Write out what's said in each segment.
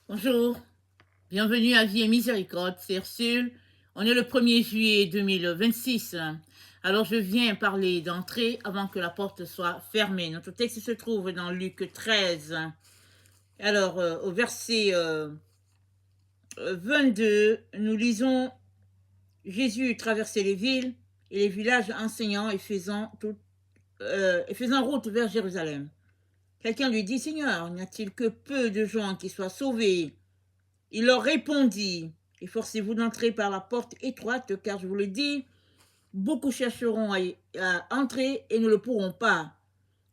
Bonjour, bienvenue à Vie et Miséricorde, c'est Ursule. On est le 1er juillet 2026. Alors je viens parler d'entrée avant que la porte soit fermée. Notre texte se trouve dans Luc 13. Alors au verset 22, nous lisons Jésus traversait les villes et les villages enseignant et faisant route vers Jérusalem. Quelqu'un lui dit, Seigneur, n'y a-t-il que peu de gens qui soient sauvés? Il leur répondit, efforcez-vous d'entrer par la porte étroite, car je vous le dis, beaucoup chercheront à entrer et ne le pourront pas.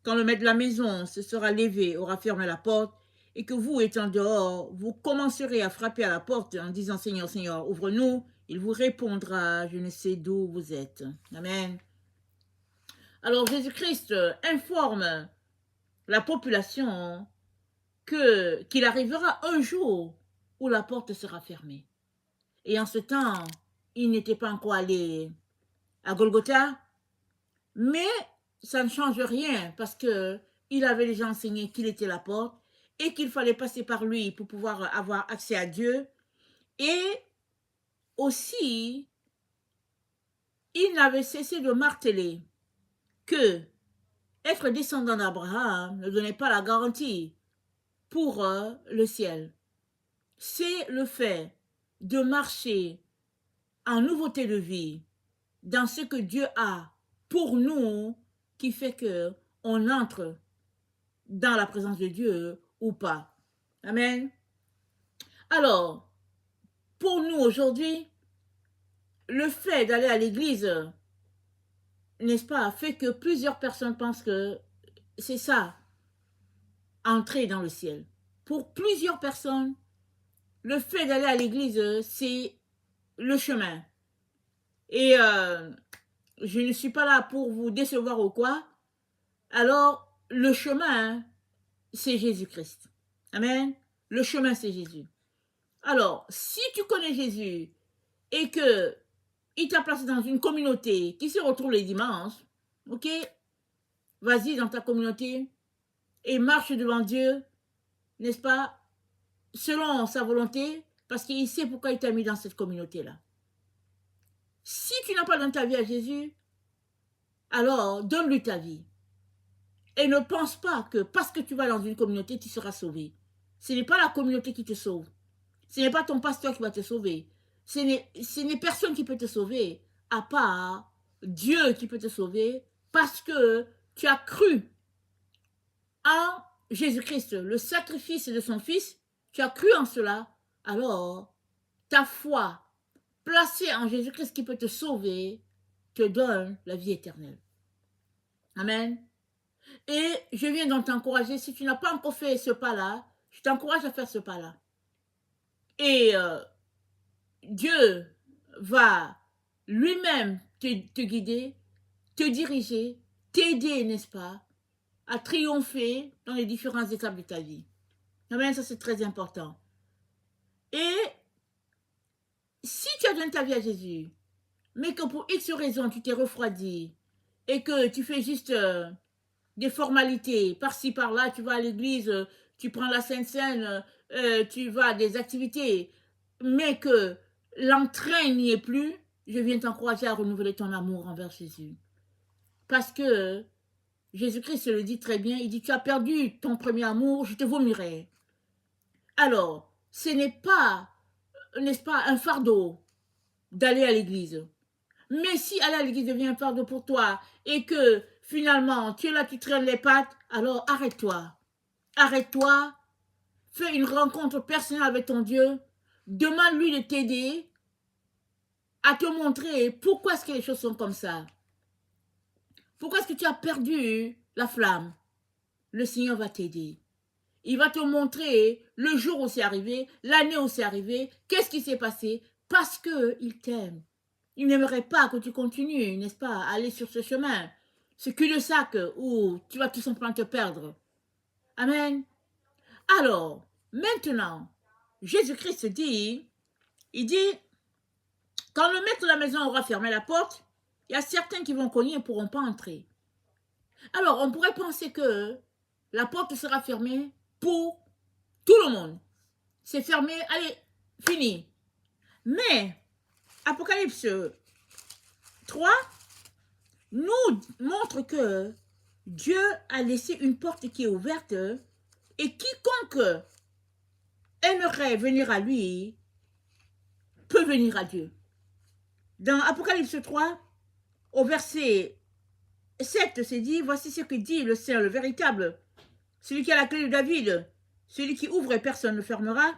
Quand le maître de la maison se sera levé, aura fermé la porte, et que vous, étant dehors, vous commencerez à frapper à la porte en disant, Seigneur, Seigneur, ouvre-nous, il vous répondra, je ne sais d'où vous êtes. Amen. Alors Jésus-Christ informe la population qu'il arrivera un jour où la porte sera fermée. Et en ce temps, il n'était pas encore allé à Golgotha, mais ça ne change rien parce que il avait déjà enseigné qu'il était la porte et qu'il fallait passer par lui pour pouvoir avoir accès à Dieu. Et aussi, il n'avait cessé de marteler que être descendant d'Abraham ne donnait pas la garantie pour le ciel. C'est le fait de marcher en nouveauté de vie dans ce que Dieu a pour nous qui fait que on entre dans la présence de Dieu ou pas. Amen. Alors, pour nous aujourd'hui, le fait d'aller à l'église, n'est-ce pas, fait que plusieurs personnes pensent que c'est ça, entrer dans le ciel. Pour plusieurs personnes, le fait d'aller à l'église, c'est le chemin. Et je ne suis pas là pour vous décevoir ou quoi. Alors, le chemin, c'est Jésus-Christ. Amen. Le chemin, c'est Jésus. Alors, si tu connais Jésus et que il t'a placé dans une communauté qui se retrouve les dimanches, ok, vas-y dans ta communauté et marche devant Dieu, n'est-ce pas, selon sa volonté, parce qu'il sait pourquoi il t'a mis dans cette communauté-là. Si tu n'as pas donné ta vie à Jésus, alors donne-lui ta vie. Et ne pense pas que parce que tu vas dans une communauté, tu seras sauvé. Ce n'est pas la communauté qui te sauve. Ce n'est pas ton pasteur qui va te sauver. Ce n'est personne qui peut te sauver, à part Dieu qui peut te sauver, parce que tu as cru en Jésus-Christ, le sacrifice de son Fils, tu as cru en cela, alors ta foi placée en Jésus-Christ qui peut te sauver, te donne la vie éternelle. Amen. Et je viens donc t'encourager, si tu n'as pas encore fait ce pas-là, je t'encourage à faire ce pas-là. Et Dieu va lui-même te guider, te diriger, t'aider, n'est-ce pas, à triompher dans les différentes étapes de ta vie. Amen, ça c'est très important. Et si tu as donné ta vie à Jésus, mais que pour X raison tu t'es refroidi et que tu fais juste des formalités, par-ci, par-là, tu vas à l'église, tu prends la Sainte Seine, tu vas à des activités, mais que l'entrain n'y est plus, je viens t'encourager à renouveler ton amour envers Jésus. Parce que Jésus-Christ le dit très bien, il dit, tu as perdu ton premier amour, je te vomirai. Alors, ce n'est pas, n'est-ce pas, un fardeau d'aller à l'église. Mais si aller à l'église devient un fardeau pour toi et que finalement tu es là, tu traînes les pattes, alors arrête-toi. Arrête-toi, fais une rencontre personnelle avec ton Dieu, demande-lui de t'aider à te montrer pourquoi est-ce que les choses sont comme ça. Pourquoi est-ce que tu as perdu la flamme? Le Seigneur va t'aider. Il va te montrer le jour où c'est arrivé, l'année où c'est arrivé, qu'est-ce qui s'est passé, parce qu'il t'aime. Il n'aimerait pas que tu continues, n'est-ce pas, à aller sur ce chemin, ce cul-de-sac où tu vas tout simplement te perdre. Amen. Alors, maintenant, Jésus-Christ dit, il dit, quand le maître de la maison aura fermé la porte, il y a certains qui vont cogner et ne pourront pas entrer. Alors, on pourrait penser que la porte sera fermée pour tout le monde. c'est fermé, allez, fini. Mais, Apocalypse 3 nous montre que Dieu a laissé une porte qui est ouverte et quiconque aimerait venir à lui peut venir à Dieu. Dans Apocalypse 3, au verset 7, c'est dit, voici ce que dit le Seigneur, le véritable, celui qui a la clé de David, celui qui ouvre et personne ne fermera,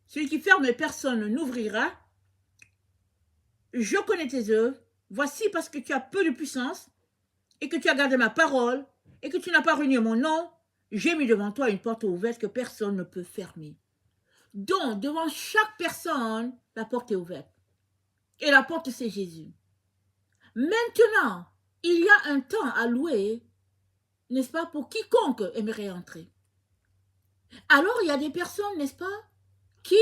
celui qui ferme et personne n'ouvrira. Je connais tes œuvres, voici parce que tu as peu de puissance et que tu as gardé ma parole et que tu n'as pas renié mon nom, j'ai mis devant toi une porte ouverte que personne ne peut fermer. Donc, devant chaque personne, la porte est ouverte. Et la porte, c'est Jésus. Maintenant, il y a un temps à louer, n'est-ce pas, pour quiconque aimerait entrer. Alors, il y a des personnes, n'est-ce pas, qui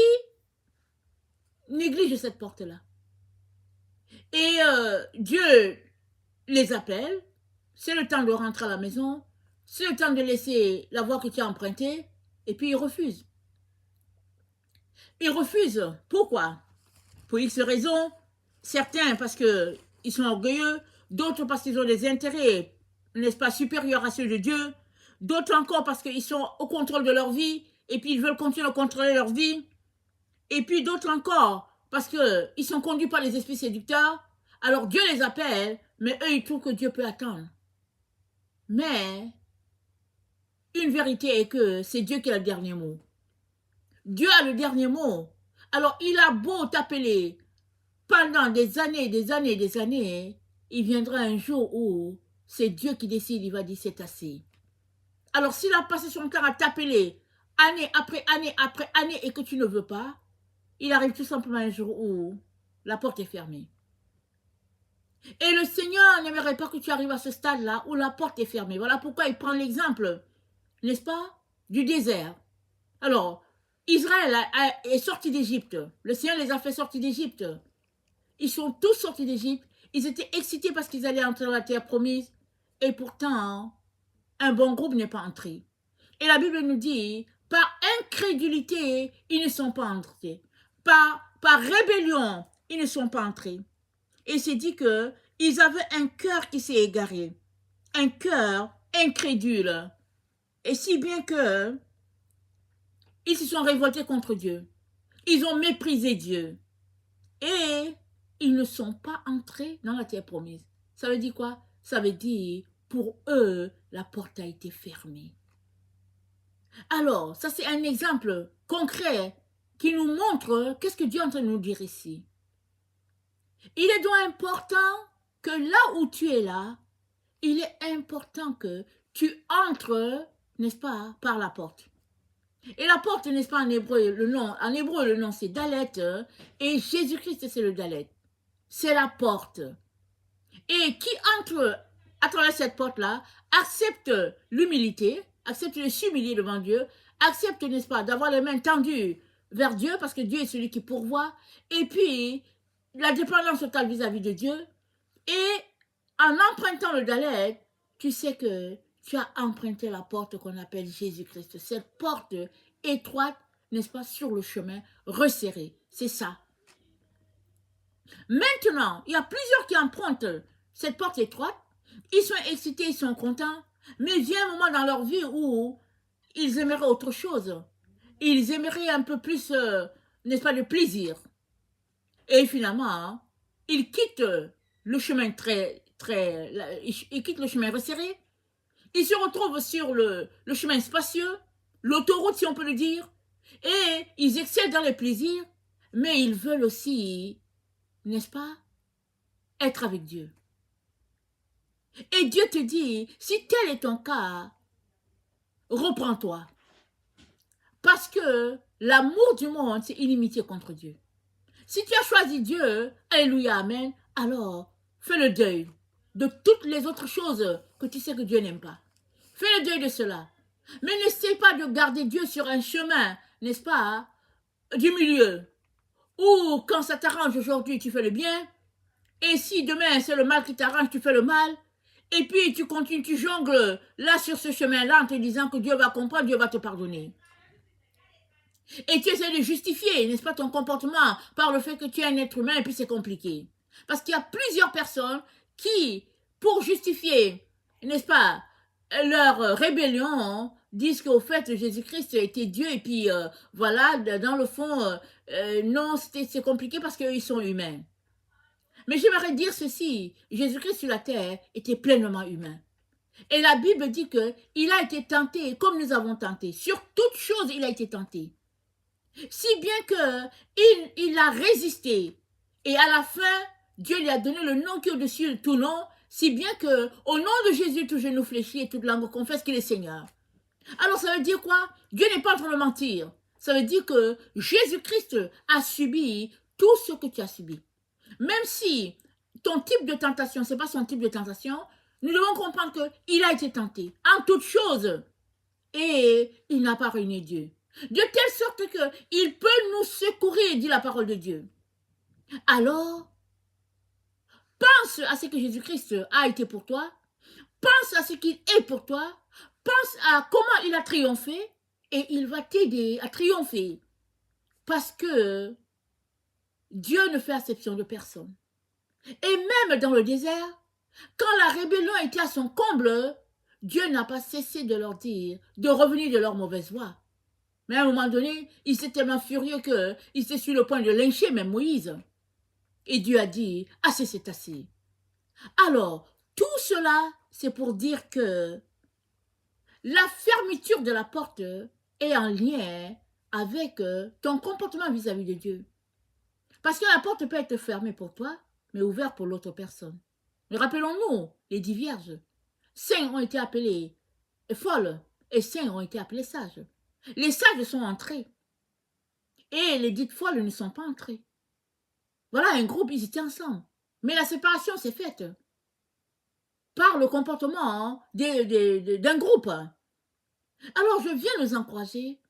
négligent cette porte-là. Et Dieu les appelle, c'est le temps de rentrer à la maison, c'est le temps de laisser la voie que tu as empruntée, et puis ils refusent. Ils refusent. Pourquoi? Pour X raisons. Certains parce qu'ils sont orgueilleux, d'autres parce qu'ils ont des intérêts, n'est-ce pas, supérieurs à ceux de Dieu, d'autres encore parce qu'ils sont au contrôle de leur vie, et puis ils veulent continuer à contrôler leur vie, et puis d'autres encore parce qu'ils sont conduits par les esprits séducteurs. Alors Dieu les appelle, mais eux, ils trouvent que Dieu peut attendre. Mais une vérité est que c'est Dieu qui a le dernier mot. Dieu a le dernier mot. Alors il a beau t'appeler pendant des années, des années, des années, il viendra un jour où c'est Dieu qui décide, il va dire c'est assez. Alors s'il a passé son temps à t'appeler année après année après année et que tu ne veux pas, il arrive tout simplement un jour où la porte est fermée. Et le Seigneur n'aimerait pas que tu arrives à ce stade-là où la porte est fermée. Voilà pourquoi il prend l'exemple, n'est-ce pas, du désert. Alors, Israël est sorti d'Égypte. Le Seigneur les a fait sortir d'Égypte. Ils sont tous sortis d'Égypte. Ils étaient excités parce qu'ils allaient entrer dans la terre promise. Et pourtant, un bon groupe n'est pas entré. Et la Bible nous dit, par incrédulité, ils ne sont pas entrés. Par rébellion, ils ne sont pas entrés. Et c'est dit qu'ils avaient un cœur qui s'est égaré. Un cœur incrédule. Et si bien que ils se sont révoltés contre Dieu. Ils ont méprisé Dieu. Et ils ne sont pas entrés dans la terre promise. Ça veut dire quoi? Ça veut dire, pour eux, la porte a été fermée. Alors, ça c'est un exemple concret qui nous montre qu'est-ce que Dieu est en train de nous dire ici. Il est donc important que là où tu es là, il est important que tu entres, n'est-ce pas, par la porte. Et la porte, n'est-ce pas, en hébreu, le nom c'est Dalet, et Jésus-Christ c'est le Dalet. C'est la porte. Et qui entre à travers cette porte-là, accepte l'humilité, accepte de s'humilier devant Dieu, accepte, n'est-ce pas, d'avoir les mains tendues vers Dieu, parce que Dieu est celui qui pourvoit, et puis la dépendance totale vis-à-vis de Dieu, et en empruntant le Dalet, tu sais que tu as emprunté la porte qu'on appelle Jésus-Christ. Cette porte étroite, n'est-ce pas, sur le chemin resserré. C'est ça. Maintenant, il y a plusieurs qui empruntent cette porte étroite. Ils sont excités, ils sont contents. Mais il y a un moment dans leur vie où ils aimeraient autre chose. Ils aimeraient un peu plus, n'est-ce pas, de plaisir. Et finalement, ils quittent le chemin ils quittent le chemin resserré. Ils se retrouvent sur le chemin spacieux, l'autoroute si on peut le dire, et ils excellent dans les plaisirs, mais ils veulent aussi, n'est-ce pas, être avec Dieu. Et Dieu te dit, si tel est ton cas, reprends-toi. Parce que l'amour du monde, c'est inimitié contre Dieu. Si tu as choisi Dieu, alléluia, amen, alors fais le deuil de toutes les autres choses que tu sais que Dieu n'aime pas. Fais le deuil de cela. Mais n'essaie pas de garder Dieu sur un chemin, n'est-ce pas, du milieu. Ou quand ça t'arrange aujourd'hui, tu fais le bien. Et si demain c'est le mal qui t'arrange, tu fais le mal. Et puis tu continues, tu jongles là sur ce chemin-là en te disant que Dieu va comprendre, Dieu va te pardonner. Et tu essaies de justifier, n'est-ce pas, ton comportement par le fait que tu es un être humain et puis c'est compliqué. Parce qu'il y a plusieurs personnes qui, pour justifier, n'est-ce pas, leur rébellion, disent qu'au fait, Jésus-Christ était Dieu et puis voilà, dans le fond, non, c'est compliqué parce qu'ils sont humains. Mais j'aimerais dire ceci, Jésus-Christ sur la terre était pleinement humain. Et la Bible dit qu'il a été tenté comme nous avons tenté. Sur toute chose, il a été tenté. Si bien qu'il a résisté. Et à la fin, Dieu lui a donné le nom qui est au-dessus de tout nom, si bien que au nom de Jésus, tout genou fléchit et toute langue confesse qu'il est Seigneur. Alors ça veut dire quoi? Dieu n'est pas en train de mentir. Ça veut dire que Jésus-Christ a subi tout ce que tu as subi. Même si ton type de tentation, ce n'est pas son type de tentation, nous devons comprendre qu'il a été tenté en toutes choses. Et il n'a pas renié Dieu. De telle sorte qu'il peut nous secourir, dit la parole de Dieu. Alors, pense à ce que Jésus-Christ a été pour toi. Pense à ce qu'il est pour toi. Pense à comment il a triomphé. Et il va t'aider à triompher. Parce que Dieu ne fait exception de personne. Et même dans le désert, quand la rébellion était à son comble, Dieu n'a pas cessé de leur dire de revenir de leur mauvaise voie. Mais à un moment donné, il s'est tellement furieux qu'il s'est sur le point de lyncher même Moïse. Et Dieu a dit, assez c'est assez. Alors, tout cela, c'est pour dire que la fermeture de la porte est en lien avec ton comportement vis-à-vis de Dieu. Parce que la porte peut être fermée pour toi, mais ouverte pour l'autre personne. Mais rappelons-nous, les 10 vierges. 5 ont été appelées folles et 5 ont été appelées sages. Les sages sont entrés. Et les dites folles ne sont pas entrées. Voilà, un groupe, ils étaient ensemble. Mais la séparation s'est faite par le comportement d'un groupe. Alors, je viens nous encourager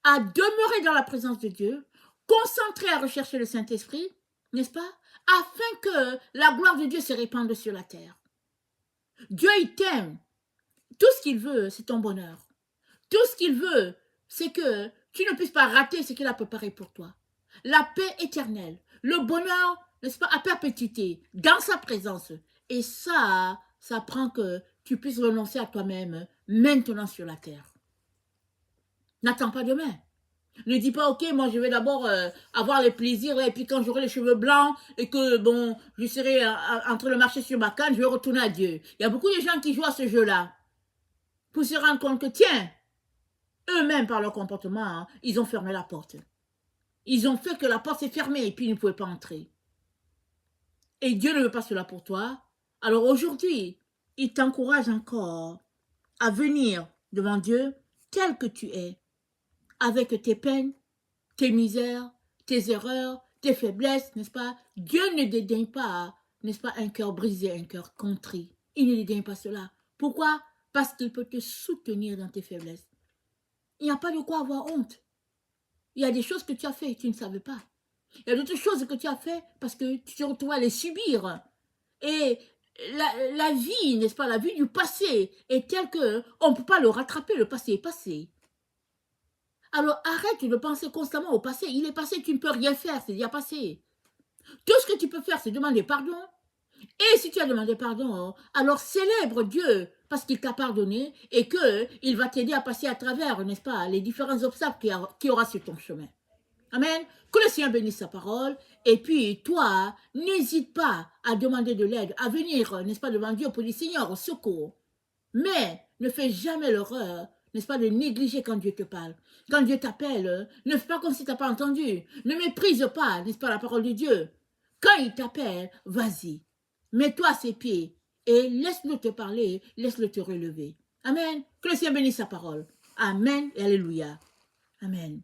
à demeurer dans la présence de Dieu, concentrés à rechercher le Saint-Esprit, n'est-ce pas? Afin que la gloire de Dieu se répande sur la terre. Dieu, il t'aime. Tout ce qu'il veut, c'est ton bonheur. Tout ce qu'il veut, c'est que tu ne puisses pas rater ce qu'il a préparé pour toi. La paix éternelle, le bonheur, n'est-ce pas, à perpétuité, dans sa présence. Et ça prend que tu puisses renoncer à toi-même maintenant sur la terre. N'attends pas demain. Ne dis pas, ok, moi je vais d'abord avoir les plaisirs et puis quand j'aurai les cheveux blancs et que, bon, je serai en train de marcher sur ma canne, je vais retourner à Dieu. Il y a beaucoup de gens qui jouent à ce jeu-là pour se rendre compte que, tiens, eux-mêmes, par leur comportement, hein, ils ont fermé la porte. Ils ont fait que la porte s'est fermée et puis ils ne pouvaient pas entrer. Et Dieu ne veut pas cela pour toi. Alors aujourd'hui, il t'encourage encore à venir devant Dieu tel que tu es, avec tes peines, tes misères, tes erreurs, tes faiblesses, n'est-ce pas? Dieu ne dédaigne pas, n'est-ce pas, un cœur brisé, un cœur contrit. Il ne dédaigne pas cela. Pourquoi? Parce qu'il peut te soutenir dans tes faiblesses. Il n'y a pas de quoi avoir honte. Il y a des choses que tu as fait et tu ne savais pas. Il y a d'autres choses que tu as fait parce que tu te retrouves à les subir. Et la vie, n'est-ce pas, la vie du passé est telle qu'on ne peut pas le rattraper, le passé est passé. Alors arrête de penser constamment au passé. Il est passé, tu ne peux rien faire, c'est déjà passé. Tout ce que tu peux faire, c'est demander pardon. Et si tu as demandé pardon, alors célèbre Dieu parce qu'il t'a pardonné et qu'il va t'aider à passer à travers, n'est-ce pas, les différents obstacles qu'il y aura sur ton chemin. Amen. Que le Seigneur bénisse sa parole. Et puis, toi, n'hésite pas à demander de l'aide, à venir, n'est-ce pas, devant Dieu pour dire, Seigneur, au secours. Mais ne fais jamais l'erreur, n'est-ce pas, de négliger quand Dieu te parle. Quand Dieu t'appelle, ne fais pas comme si tu n'as pas entendu. Ne méprise pas, n'est-ce pas, la parole de Dieu. Quand il t'appelle, vas-y. Mets-toi à ses pieds et laisse-le te parler, laisse-le te relever. Amen. Que le Seigneur bénisse sa parole. Amen et alléluia. Amen.